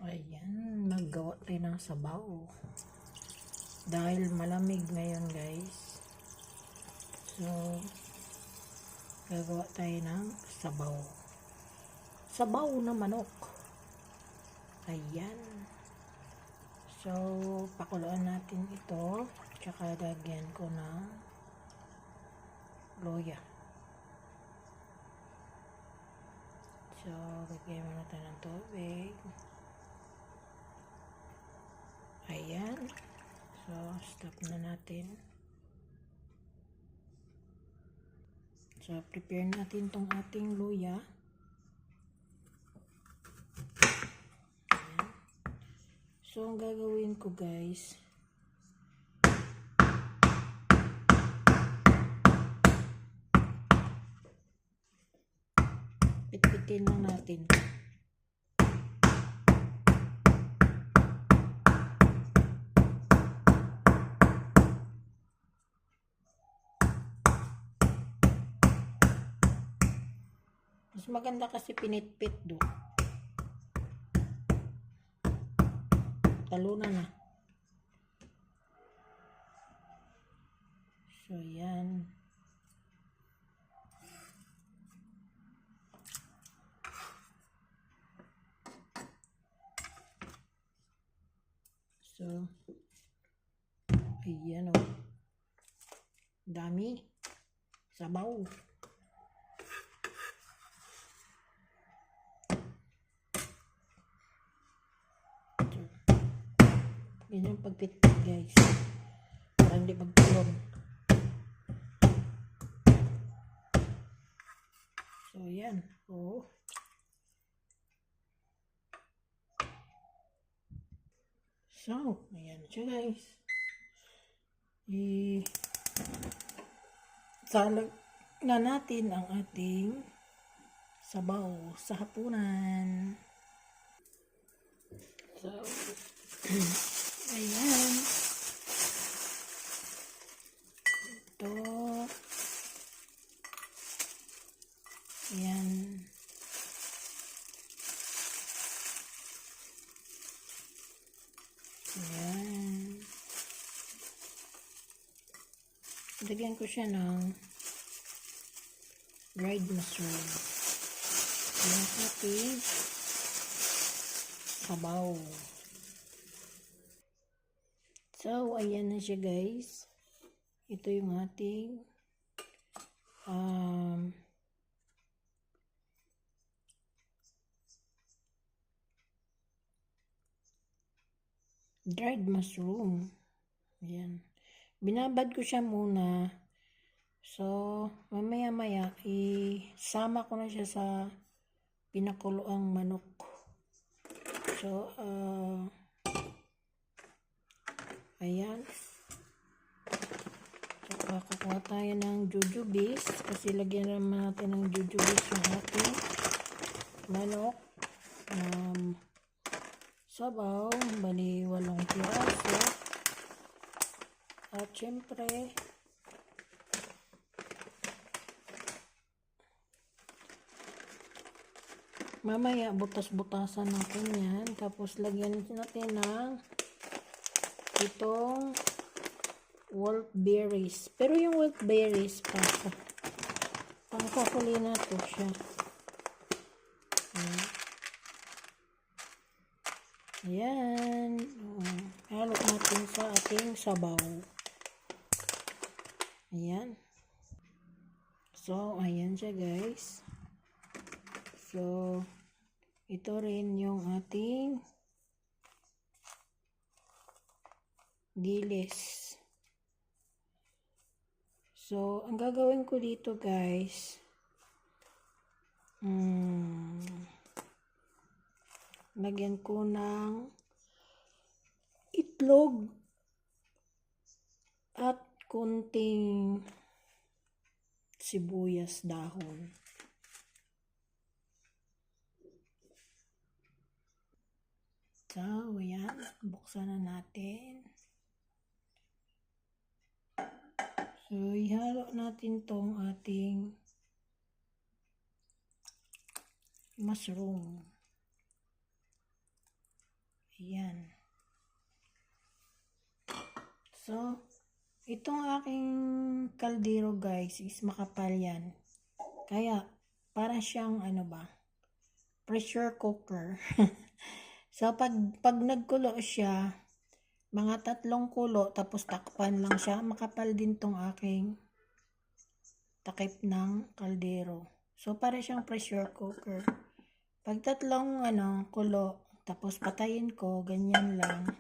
Ayan, maggawa tayo ng sabaw. Dahil malamig ngayon guys. So, gagawa tayo ng sabaw. Sabaw na manok. Ayan. So, pakuluan natin ito. Tsaka lagyan ko ng loya. So, lagyan mo natin ng tubig. Ayan. So, stop na natin. So, prepare natin tong ating luya. Ayan. So, ang gagawin ko guys, pitpitin lang natin. Mas maganda kasi pinitpit do. Talunan na. So, yan. So, ayan o. Dami. Sabaw. Ganyan pagpitpit guys. Para hindi magtulog. So, yan. Oh. So, ayan siya guys. Salag na natin ang ating sabaw sa hapunan. So, ayan. Ito. Ayan. Ayan. Lagyan ko siya ng dried mushroom. Ayan ating sabaw. So, ayan na siya guys. Ito yung ating dried mushroom. Ayan. Binabad ko siya muna. So, mamaya-maya, isama ko na siya sa pinakuluang manok. So, ayan. So, kukuha tayo ng jujubes. Kasi lagyan naman natin ng jujubes yung ating manok. Sabaw, bali 8 piraso. At syempre, mamaya butas-butasan natin yan. Tapos lagyan natin ng itong wolfberries. Pero yung wolfberries pangkakuli na to siya. Ayan. Halo natin sa ating sabaw. Ayan. So, ayan siya guys. So, ito rin yung ating dilis. So, ang gagawin ko dito guys, lagyan ko ng itlog at kunting sibuyas dahon. So, ayan. Buksan na natin. So, ihalo natin tong ating mushroom. Ayan. So, itong aking kaldero guys is makapal yan. Kaya, para siyang pressure cooker. So, pag nagkulo siya, mga 3 kulo, tapos takpan lang siya. Makapal din tong aking takip ng kaldero. So, para siyang pressure cooker. Pag 3 kulo, tapos patayin ko, ganyan lang.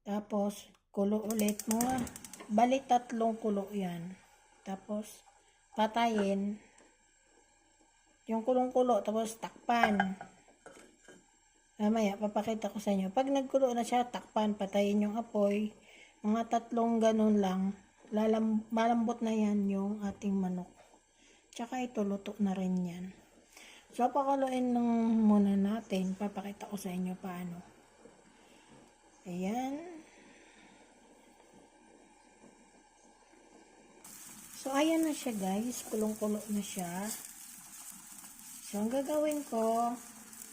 Tapos, kulo ulit mga, bali 3 kulo yan. Tapos, patayin. Yung kulong-kulo, tapos takpan. Mamaya, papakita ko sa inyo. Pag nagkulo na siya, takpan, patayin yung apoy. Mga 3 ganun lang. Malambot na yan yung ating manok. Tsaka ito, luto na rin yan. So, pakuluin lang muna natin. Papakita ko sa inyo paano. Ayan. So, ayan na siya guys. Kulong-kulo na siya. So, ang gagawin ko,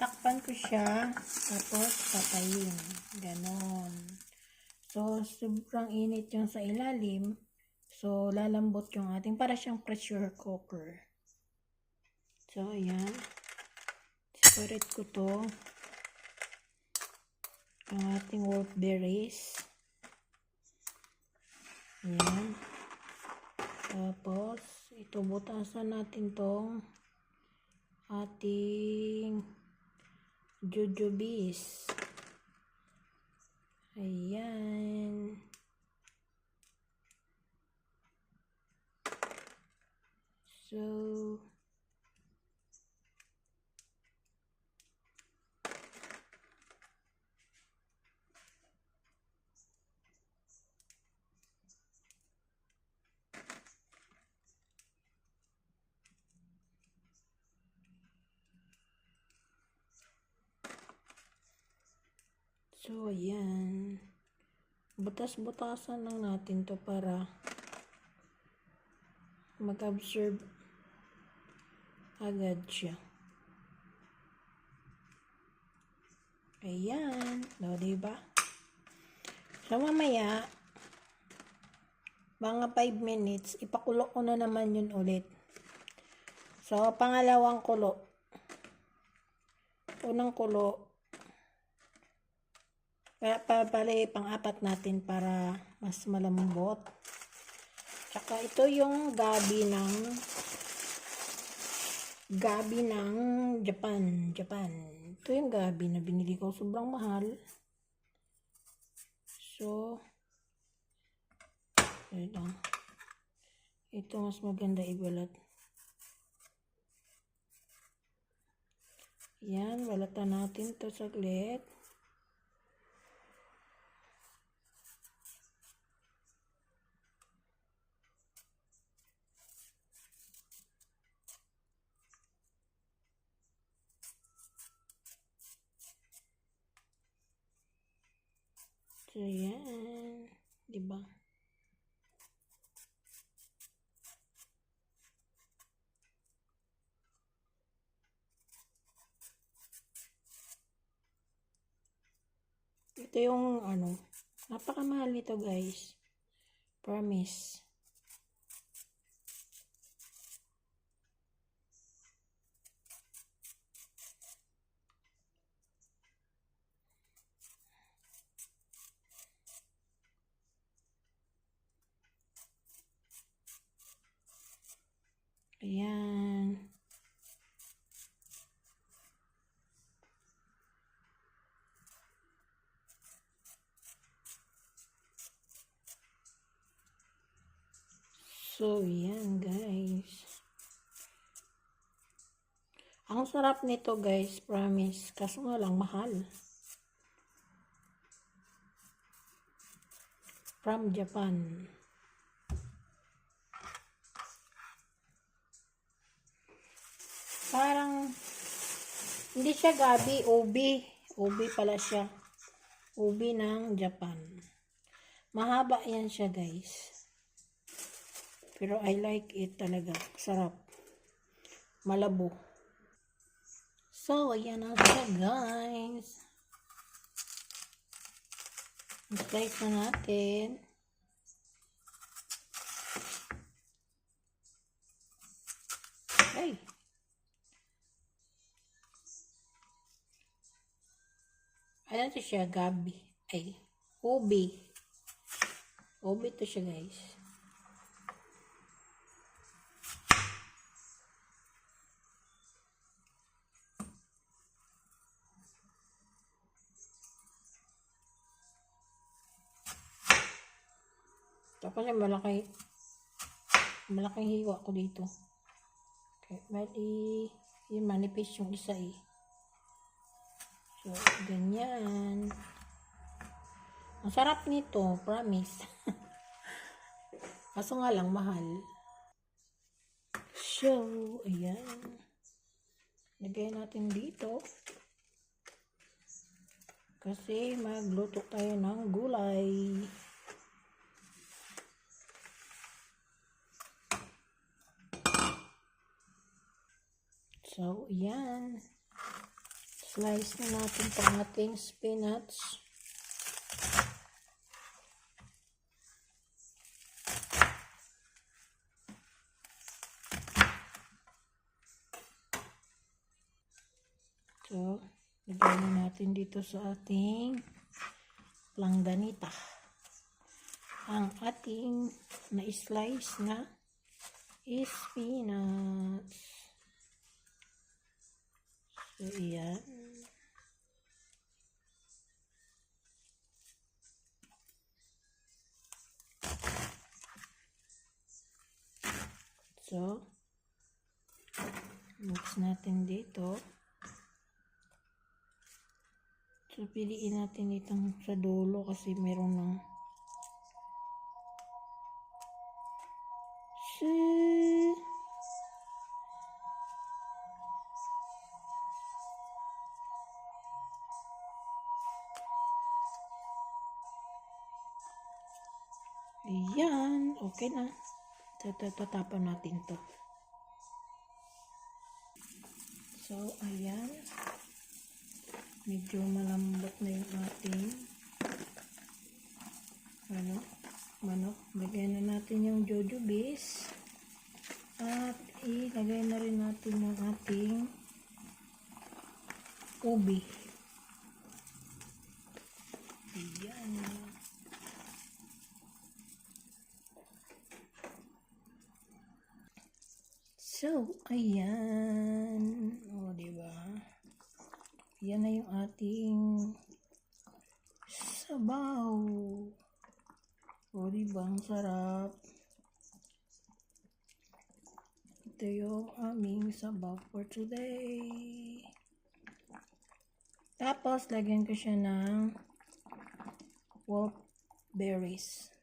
takpan ko siya, tapos patayin. Ganon. So, sobrang init yung sa ilalim. So, lalambot yung ating, para siyang pressure cooker. So, ayan. Separate ko to. Ang ating wolfberries. Ayan. Tapos, ito, butasan natin tong ating jujubes. Ayan. So, ayan. Butas-butasan lang natin to para mag-absorb agad siya. Ayan. No, diba? So, mamaya, mga 5 minutes, ipakulo ko na naman yun ulit. So, pangalawang kulo. Unang kulo. Pali pang-apat natin para mas malambot. Tsaka ito yung gabi ng Japan. Ito yung gabi na binili ko. Sobrang mahal. So, ito mas maganda ibalat. Yan, balatan natin to saglit. So, yan. Diba? Ito yung napakamahal nito guys. Promise. Ayan. So, yan guys. Ang sarap nito guys, promise. Kaso nga lang mahal. From Japan. Parang hindi siya gabi, ubi. Ubi pala siya. Ubi ng Japan. Mahaba yan siya guys. Pero I like it talaga. Sarap. Malabo. So, ayan na siya guys. I-slice na natin. Ay! Ano to siya? Gabi. Ay, ubi. Ubi to siya, guys. Tapos yung malaking hiwa ko dito. Okay, bali, yun manipis yung isa eh. So, ganyan. Ang sarap nito, promise. Kaso nga lang, mahal. So, ayan. Lagay natin dito. Kasi magluto tayo ng gulay. So, ayan. Slice na natin itong ating spinach. So, lagyan na natin dito sa ating langganita ang ating na-slice na spinach. So, ayan. So, mix natin dito. So, piliin natin itong sa dulo kasi meron ng ayan, okay na. Tatapan natin to. So, ayan. Medyo malambot na yung ating manok. Lagyan na natin yung jojobes. At ilagay na rin natin yung ating ubi. Ayan. So, ayan. O, diba? Yan na yung ating sabaw. O, diba? Ang sarap. Ito yung aming sabaw for today. Tapos, lagyan ko siya ng wolf berries.